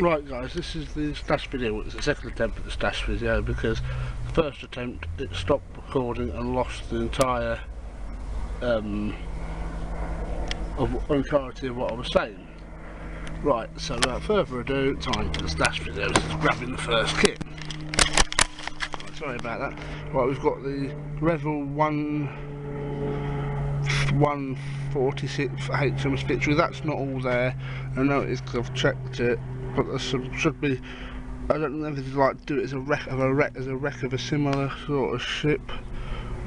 Right guys, this is the stash video. It's the second attempt at the stash video because the first attempt it stopped recording and lost the entire entirety of what I was saying. Right, so without further ado, time for the stash video. This is grabbing the first kit. Right, sorry about that. Right, we've got the Revell 146 HMS Victory. That's not all there. I know it is because I've checked it, but there should be. I don't know if it's like do it as a wreck of a similar sort of ship,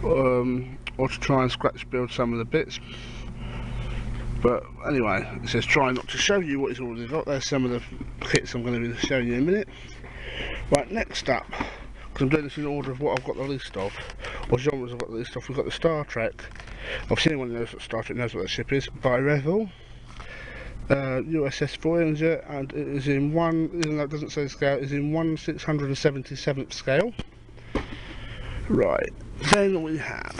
or to try and scratch build some of the bits. But anyway, it says try not to show you what it's already got. There's some of the kits I'm going to be showing you in a minute. Right, next up, because I'm doing this in order of what I've got the least of, or genres I've got the least of. We've got the Star Trek. Obviously anyone who knows what Star Trek knows what that ship is, by Revell. USS Voyager, and it is in one, even though it doesn't say scale, it is in 1/677th scale. Right, then we have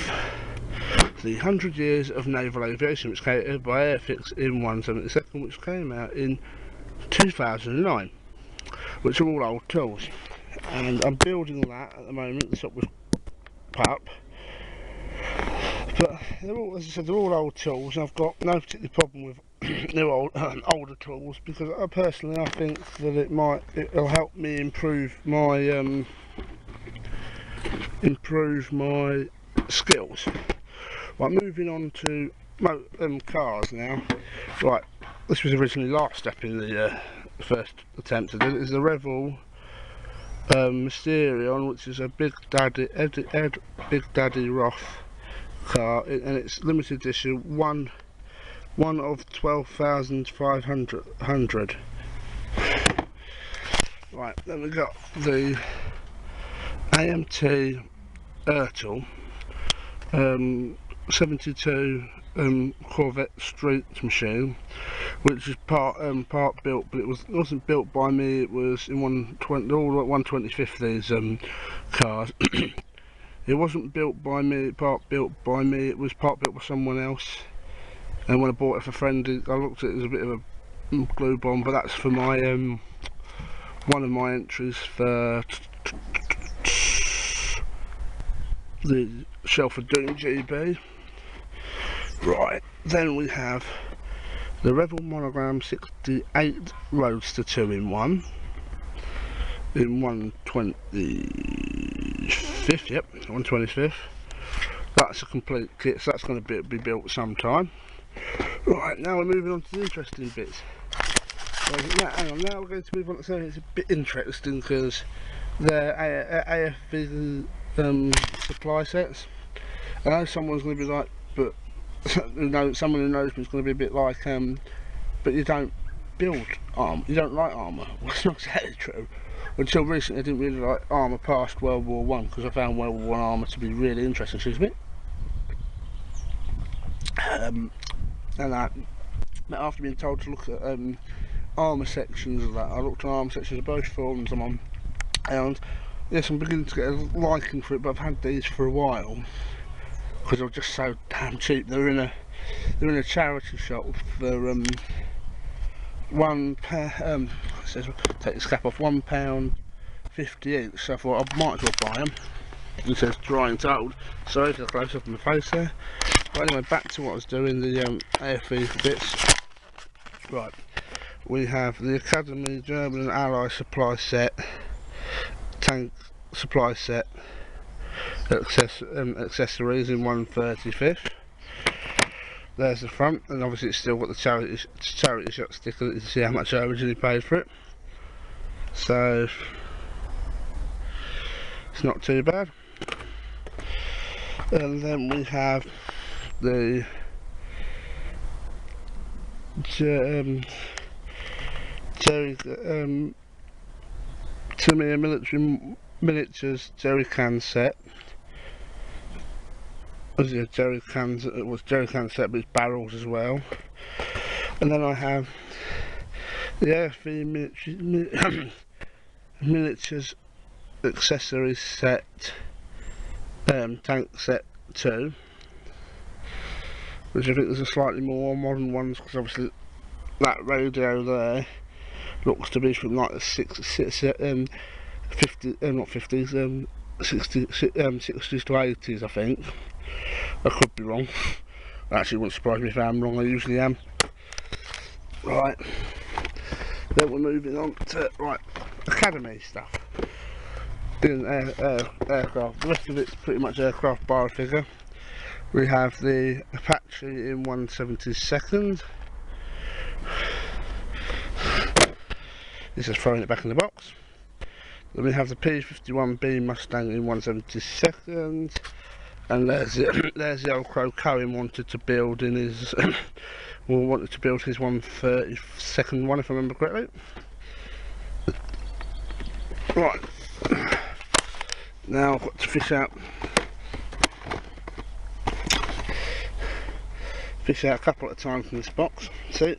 the 100 Years of Naval Aviation, which came out by Airfix in 1/72, which came out in 2009, which are all old tools. And I'm building that at the moment. The shop was put up. But they're all, as I said, they're all old tools, and I've got no particular problem with new older tools, because I think that it'll help me improve my skills. Right, moving on to cars now. Right, this was originally last step in the first attempt to do it. Is the Revell Mysterion, which is a Big Daddy Roth car, and it's limited edition, one of 12,500. Right, then we got the AMT Ertl 72 Corvette street machine, which is part built, but it wasn't built by me. It was in 1/25 these cars. It wasn't built by me, part built by me, it was part built by someone else. And when I bought it for a friend, I looked at it as a bit of a glue bomb, but that's for my one of my entries for the Shelf of Doom GB. Right, then we have the Revell Monogram 68 Roadster 2-in-1 in 1/25, yep, 1/25. That's a complete kit, so that's going to be built sometime. Right, now we're moving on to the interesting bits. So hang on, now we're going to move on to something that's a bit interesting, because they're AFV supply sets. I know someone's going to be like, but someone who knows me is going to be a bit like, but you don't build armour, you don't like armour. Well, it's not exactly true. Until recently I didn't really like armour past World War I, because I found World War I armour to be really interesting. Excuse me. And after being told to look at armour sections of that, I looked at armour sections of both forums I'm on, and yes, I'm beginning to get a liking for it, but I've had these for a while because they're just so damn cheap. They're in a charity shop for £1. Says take this cap off, £1.50 each. So I thought I might as well buy them. It says dry and told. Sorry for the close up on my face there. But anyway, back to what I was doing, the AFV bits. Right, we have the Academy German and Ally supply set, tank supply set, accessories in 1/35. There's the front, and obviously it's still got the charity shop sticker. You can see how much I originally paid for it, so it's not too bad. And then we have the Tamiya military miniatures jerry can set. Was it jerry cans? It was jerry can set, but it's barrels as well. And then I have the AFV miniatures accessories set, tank set 2, which I think there's a slightly more modern ones, because obviously that radio there looks to be from like the 50s, not 50s, 60s to 80s, I think. I could be wrong. Actually, it wouldn't surprise me if I am wrong. I usually am. Right. Then we're moving on to academy stuff. Doing aircraft. The rest of it's pretty much aircraft bar figure. We have the Apache in 1/72. This is throwing it back in the box. Then we have the P-51B Mustang in 1/72, and there's the old crow Cohen wanted to build in his wanted to build his 1/32 one, if I remember correctly. Right, now I've got to fish out a couple at a time from this box. See,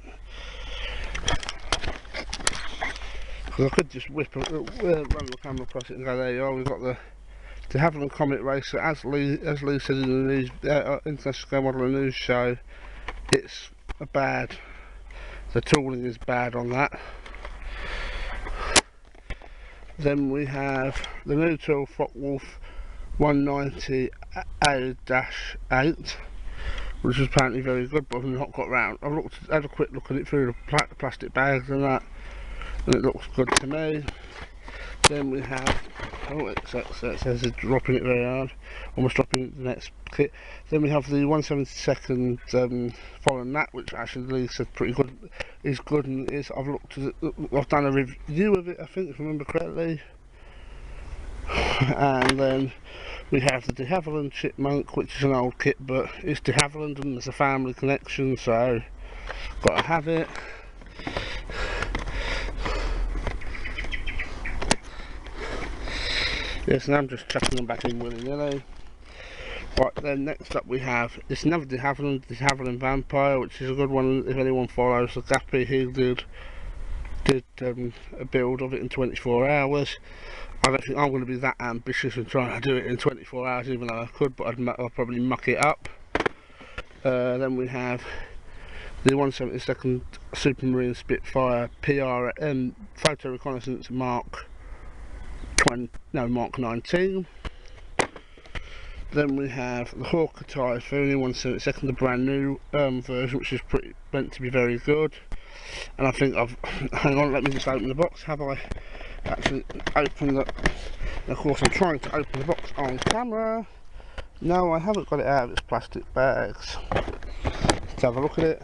because I could just run the camera across it and go, there you are, we've got the de Havilland Comet racer. As Lee said in the news, International Scale Modeler News Show, the tooling is bad on that. Then we have the new tool FOCKE-WULF 190A-8, which is apparently very good, but I've not got round. I've had a quick look at it through the plastic bags and that, and it looks good to me. Then we have, oh, it says it's dropping it very hard, almost dropping the next kit. Then we have the 1/72 following that, which actually Lee said pretty good, is good, and is. I've done a review of it, I think, if I remember correctly. And then we have the de Havilland CHIPMUNK, which is an old kit, but it's de Havilland and there's a family connection, so got to have it. Yes, and I'm just chucking them back in willy-nilly. Right, then next up we have, it's another de Havilland Vampire, which is a good one if anyone follows the Gappy. He did a build of it in 24 hours. I don't think I'm going to be that ambitious and trying to do it in 24 hours, even though I could, but I'll probably muck it up. Then we have the 1/72 Supermarine Spitfire PRM Photo Reconnaissance Mark 19. Then we have the Hawker Typhoon in 1/72, the brand new version, which is meant to be very good. And I think hang on, let me just open the box. Have I actually opened it? Of course, I'm trying to open the box on camera. No, I haven't got it out of its plastic bags. Let's have a look at it.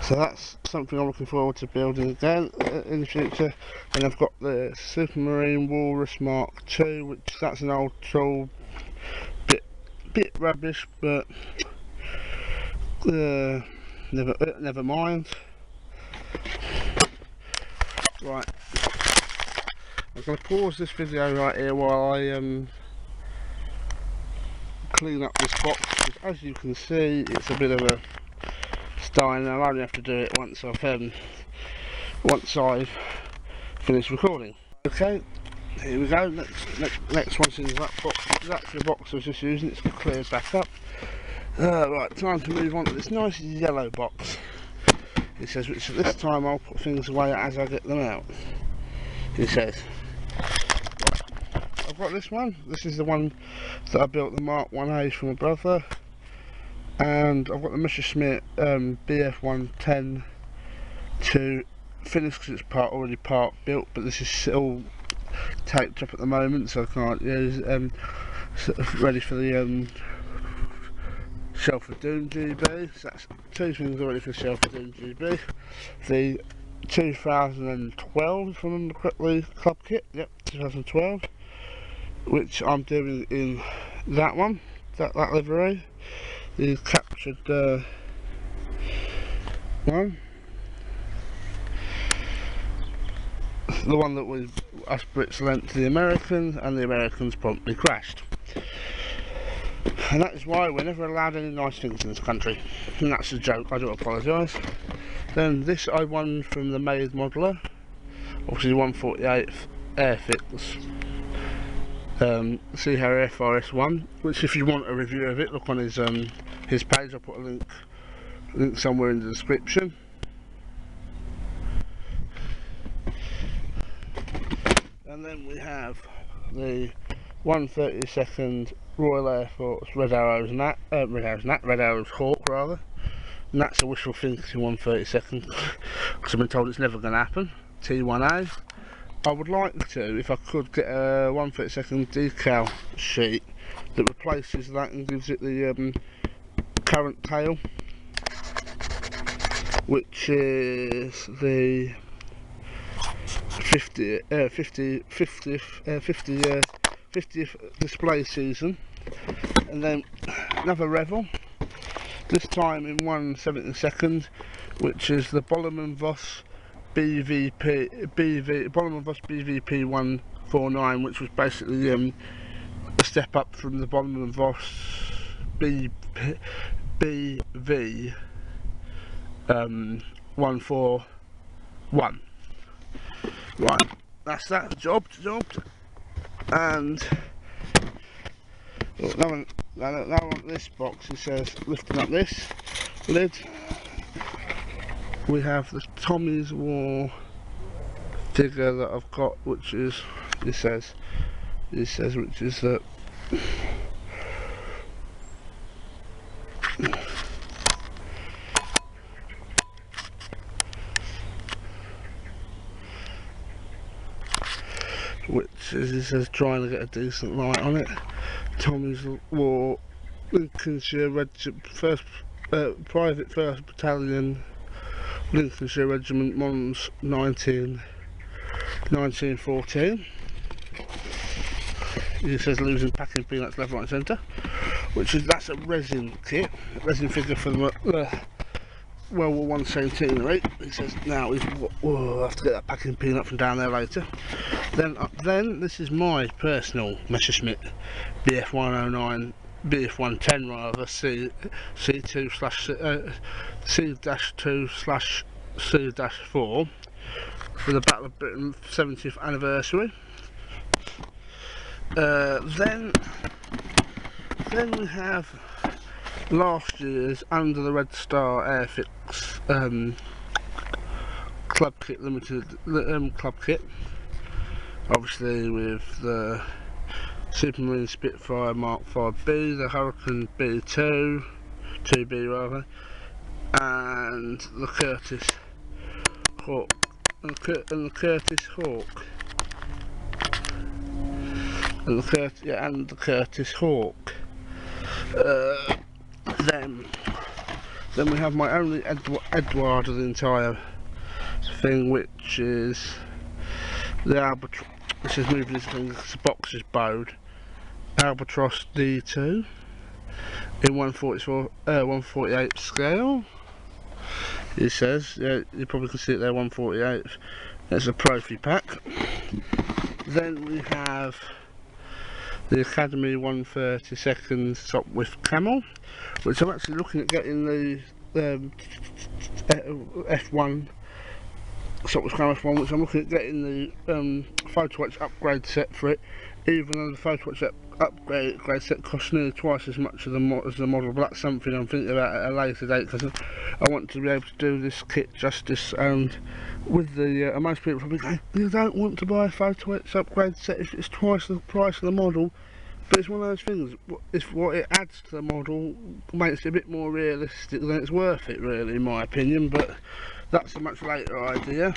So that's something I'm looking forward to building again in the future. And I've got the Supermarine Walrus Mark II, which that's an old tool, bit rubbish, but never mind. Right, I'm going to pause this video right here while I clean up this box, because as you can see, it's a bit of a stein. I'll only have to do it once I've finished recording. Okay, here we go. Next one's in that box. That's the box I was just using. It's cleared back up. Right, time to move on to this nice yellow box. It says, which this time I'll put things away as I get them out. It says, right, I've got this one. This is the one that I built, the Mark 1A from my brother. And I've got the MESSERSCHMIT BF110 to finish, because it's already part built, but this is still taped up at the moment, so I can't use ready for the Shelf of Doom GB. So that's two things already for Shelf of Doom GB. The 2012, if I remember correctly, club kit, yep, 2012, which I'm doing in that one, that livery. The captured one, the one that us Brits lent to the Americans, and the Americans promptly crashed. And that is why we're never allowed any nice things in this country. And that's a joke, I do apologise. Then this I won from the Made Modeler, obviously 148th Airfix CHARRIER FRS1, which if you want a review of it, look on his page. I'll put a link link somewhere in the description. And then we have the 1/32 Royal Air Force Red Arrows Hawk rather. And that's a wishful thinking 1/32 because I've been told it's never going to happen. T1A. I would like to, if I could, get a 1/32 decal sheet that replaces that and gives it the current tail, which is the 50th display season. And then another Revell, this time in 1/72, which is the Blohm VOSS BVP 149, which was basically a step up from the Blohm VOSS BV 141. Right, that's that job. And now on this box, it says, lifting up this lid, we have the Tommy's War figure that I've got, which is, which is the which is, it says, trying to get a decent light on it. Tommy's War Lincolnshire Regiment, Private 1st Battalion, Lincolnshire Regiment, Mons 1914. It says losing packing peanuts left, right and centre, which is, that's a resin kit, resin figure for the World War I centenary. It says now I'll have to get that packing peanut from down there later. Then this is my personal Messerschmitt BF109, BF110 rather, C-2/C-4 for the Battle of Britain 70th anniversary. Then we have last year's Under the Red Star Airfix club kit, limited club kit, obviously with the Supermarine Spitfire Mark V, the Hurricane B2, 2B rather, and the Curtis Hawk, and the Curtis Hawk, and the Curtis Hawk. Then we have my only Edward of the entire thing, which is the Albatross. This is moving this thing, it's a boxer's bowed Albatross D2 in 148 scale. It says, yeah, you probably can see it there, 148. It's a Profi pack. Then we have the Academy 1/32 Top with Camel, which I'm actually looking at getting the F1 Top with Camel F1, which I'm looking at getting the photo etch upgrade set for it, even though the photo etch upgrade set costs nearly twice as much as the model. But that's something I'm thinking about at a later date, because I want to be able to do this kit justice. And with the most people probably go, you don't want to buy a photo etch upgrade set if it's twice the price of the model. But it's one of those things, it's what it adds to the model makes it a bit more realistic than it's worth it, really, in my opinion. But that's a much later idea.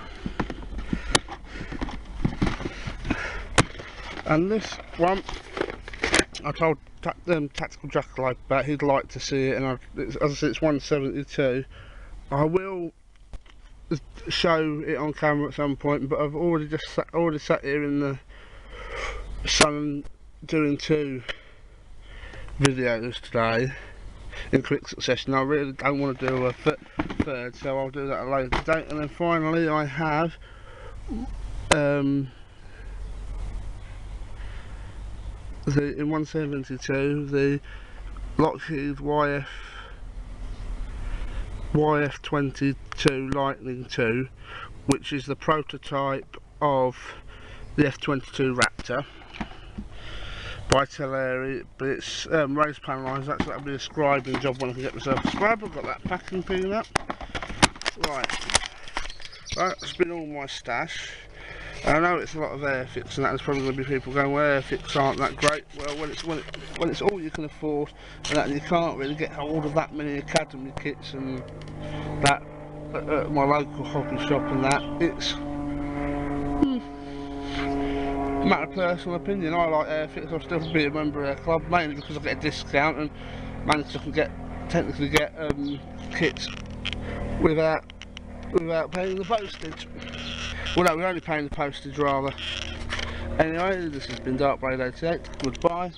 And this one, I told Tactical Jackalope about, he'd like to see it, and as I said, it's 172. I will show it on camera at some point, but I've already sat here in the sun doing 2 videos today in quick succession. I really don't want to do a third, so I'll do that at a later date. And then finally I have in 172 the Lockheed YF22 Lightning II, which is the prototype of the F-22 Raptor. Vitality bits, race pan lines. That'll be a scribing job when I can get myself a scribe. I've got that packing pin up. Right, that's been all my stash. I know it's a lot of airfix and that. There's probably going to be people going, well, airfix aren't that great. Well, when it's all you can afford, and that you can't really get hold of that many academy kits and that at my local hobby shop and that. It's a matter of personal opinion. I like airfix. I'll still be a member of their club, mainly because I get a discount and manage to technically get kits without paying the postage. Well, no, we're only paying the postage rather. Anyway, this has been Dark Blade 88. Goodbye.